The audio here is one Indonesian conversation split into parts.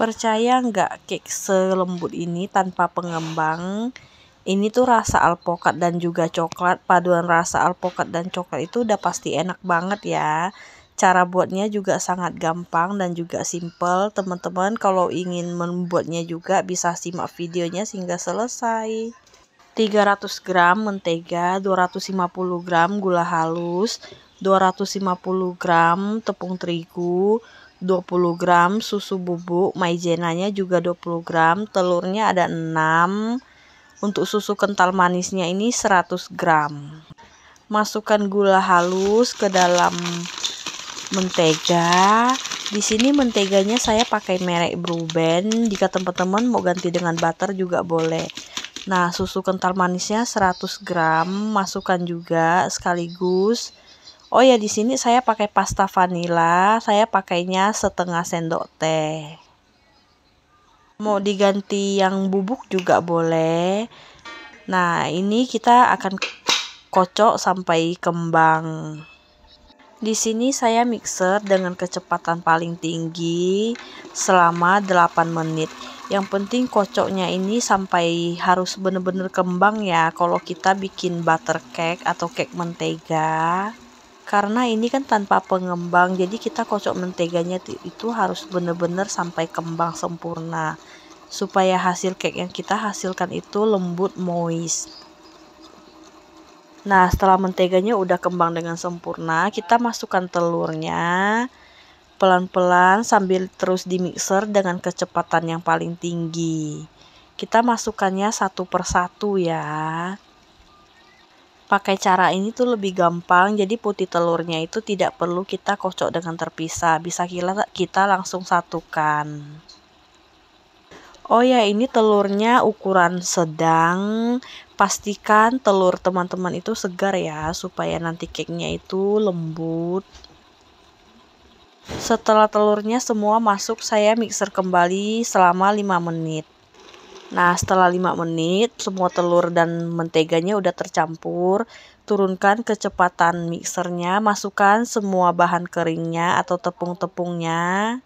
Percaya nggak, cake selembut ini tanpa pengembang? Ini tuh rasa alpukat dan juga coklat. Paduan rasa alpukat dan coklat itu udah pasti enak banget ya. Cara buatnya juga sangat gampang dan juga simple. Teman-teman kalau ingin membuatnya juga bisa simak videonya hingga selesai. 300 gram mentega, 250 gram gula halus, 250 gram tepung terigu, 20 gram susu bubuk, maizenanya juga 20 gram, telurnya ada 6. Untuk susu kental manisnya ini 100 gram. Masukkan gula halus ke dalam mentega. Di sini menteganya saya pakai merek Blueband. Jika teman-teman mau ganti dengan butter juga boleh. Nah, susu kental manisnya 100 gram, masukkan juga sekaligus. Oh ya, di sini saya pakai pasta vanila, saya pakainya setengah sendok teh. Mau diganti yang bubuk juga boleh. Nah, ini kita akan kocok sampai kembang. Di sini saya mixer dengan kecepatan paling tinggi selama 8 menit. Yang penting kocoknya ini sampai harus benar-benar kembang ya kalau kita bikin butter cake atau cake mentega. Karena ini kan tanpa pengembang, jadi kita kocok menteganya itu harus benar-benar sampai kembang sempurna. Supaya hasil cake yang kita hasilkan itu lembut moist. Nah, setelah menteganya udah kembang dengan sempurna, kita masukkan telurnya pelan-pelan sambil terus dimixer dengan kecepatan yang paling tinggi. Kita masukkannya satu persatu ya. Pakai cara ini tuh lebih gampang, jadi putih telurnya itu tidak perlu kita kocok dengan terpisah, bisa kita langsung satukan. Oh ya, ini telurnya ukuran sedang. Pastikan telur teman-teman itu segar ya, supaya nanti cake-nya itu lembut. Setelah telurnya semua masuk, saya mixer kembali selama 5 menit. Nah, setelah 5 menit, semua telur dan menteganya udah tercampur. Turunkan kecepatan mixernya, masukkan semua bahan keringnya atau tepung-tepungnya.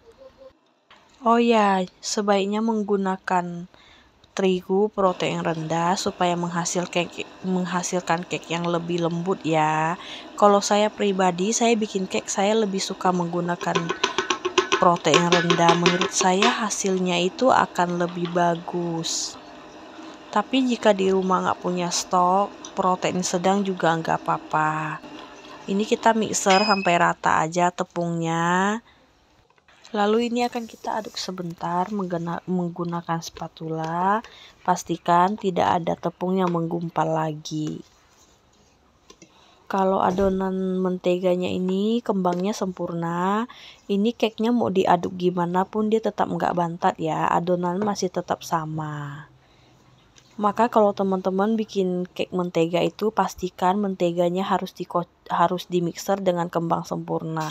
Oh ya, sebaiknya menggunakan terigu protein rendah supaya menghasilkan cake yang lebih lembut ya. Kalau saya pribadi, saya bikin cake saya lebih suka menggunakan protein rendah. Menurut saya hasilnya itu akan lebih bagus. Tapi jika di rumah nggak punya stok, protein sedang juga nggak apa-apa. Ini kita mixer sampai rata aja tepungnya. Lalu ini akan kita aduk sebentar menggunakan spatula. Pastikan tidak ada tepung yang menggumpal lagi. Kalau adonan menteganya ini kembangnya sempurna, ini cake-nya mau diaduk gimana pun dia tetap nggak bantat ya, adonan masih tetap sama. Maka kalau teman-teman bikin cake mentega itu pastikan menteganya harus dimixer dengan kembang sempurna.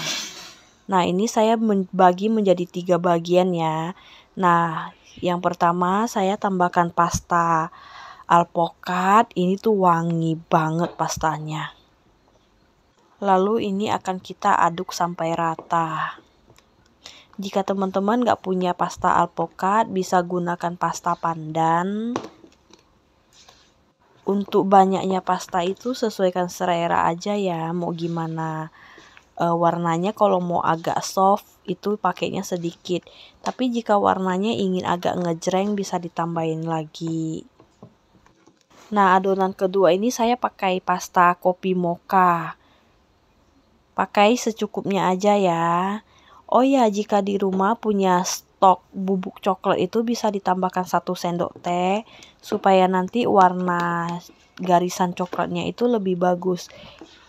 Nah, ini saya bagi menjadi 3 bagian ya. Nah, yang pertama saya tambahkan pasta alpukat. Ini tuh wangi banget pastanya. Lalu ini akan kita aduk sampai rata. Jika teman-teman nggak punya pasta alpukat, bisa gunakan pasta pandan. Untuk banyaknya pasta itu sesuaikan selera aja ya, mau gimana warnanya. Kalau mau agak soft itu pakainya sedikit, tapi jika warnanya ingin agak ngejreng bisa ditambahin lagi. Nah, adonan kedua ini saya pakai pasta kopi mocha, pakai secukupnya aja ya. Oh ya, jika di rumah punya stok bubuk coklat itu bisa ditambahkan 1 sendok teh supaya nanti warna garisan coklatnya itu lebih bagus.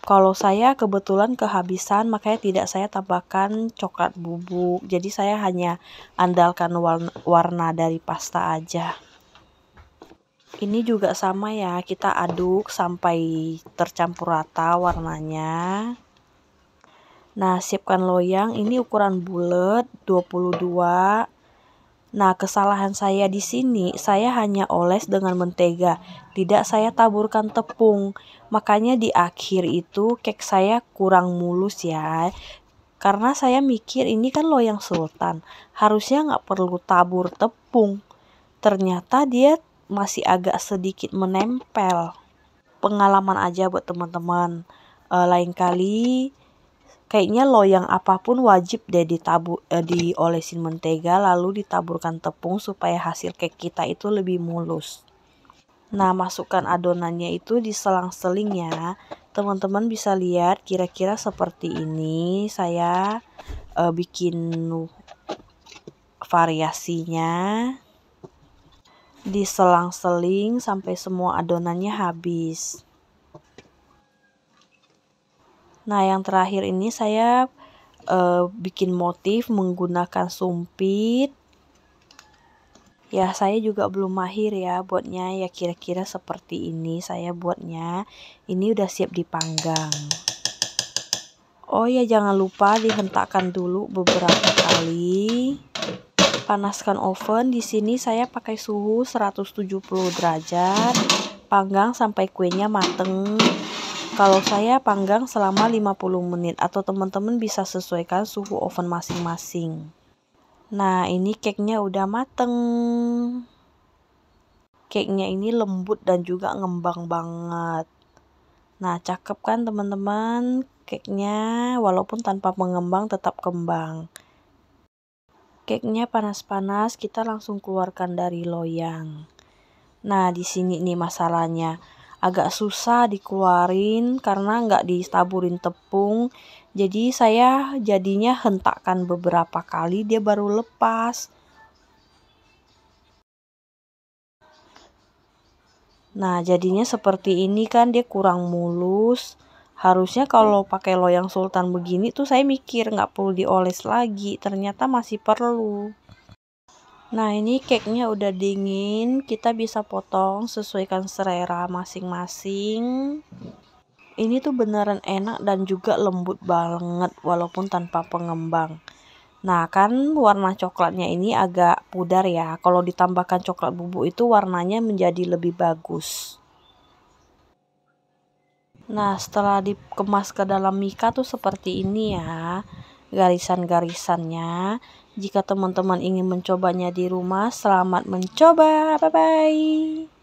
Kalau saya kebetulan kehabisan, makanya tidak saya tambahkan coklat bubuk. Jadi saya hanya andalkan warna dari pasta aja. Ini juga sama ya, kita aduk sampai tercampur rata warnanya. Nah, siapkan loyang, ini ukuran bulat 22. Nah, kesalahan saya di sini, saya hanya oles dengan mentega, tidak saya taburkan tepung. Makanya di akhir itu cake saya kurang mulus ya. Karena saya mikir ini kan loyang sultan, harusnya nggak perlu tabur tepung. Ternyata dia masih agak sedikit menempel. Pengalaman aja buat teman-teman. Lain kali kayaknya loyang apapun wajib deh diolesin mentega lalu ditaburkan tepung supaya hasil cake kita itu lebih mulus. Nah, masukkan adonannya itu di selang-seling ya. Teman-teman bisa lihat kira-kira seperti ini. Saya bikin variasinya. Diselang-seling sampai semua adonannya habis. Nah, yang terakhir ini saya bikin motif menggunakan sumpit. Ya, saya juga belum mahir ya buatnya, ya kira-kira seperti ini saya buatnya. Ini udah siap dipanggang. Oh ya, jangan lupa dihentakkan dulu beberapa kali. Panaskan oven. Di sini saya pakai suhu 170 derajat. Panggang sampai kuenya mateng. Kalau saya panggang selama 50 menit atau teman-teman bisa sesuaikan suhu oven masing-masing. Nah, ini cake-nya udah mateng. Cake-nya ini lembut dan juga ngembang banget. Nah, cakep kan teman-teman? Cake-nya walaupun tanpa pengembang tetap kembang. Cake-nya panas-panas, kita langsung keluarkan dari loyang. Nah, di sini nih masalahnya. Agak susah dikeluarin karena nggak ditaburin tepung. Jadi saya jadinya hentakkan beberapa kali dia baru lepas. Nah, jadinya seperti ini kan dia kurang mulus. Harusnya kalau pakai loyang sultan begini tuh saya mikir nggak perlu dioles lagi. Ternyata masih perlu. Nah, ini cake-nya udah dingin. Kita bisa potong sesuaikan selera masing-masing. Ini tuh beneran enak dan juga lembut banget walaupun tanpa pengembang. Nah, kan warna coklatnya ini agak pudar ya. Kalau ditambahkan coklat bubuk itu warnanya menjadi lebih bagus. Nah, setelah dikemas ke dalam mika tuh seperti ini ya. Garisan-garisannya. Jika teman-teman ingin mencobanya di rumah, selamat mencoba. Bye-bye.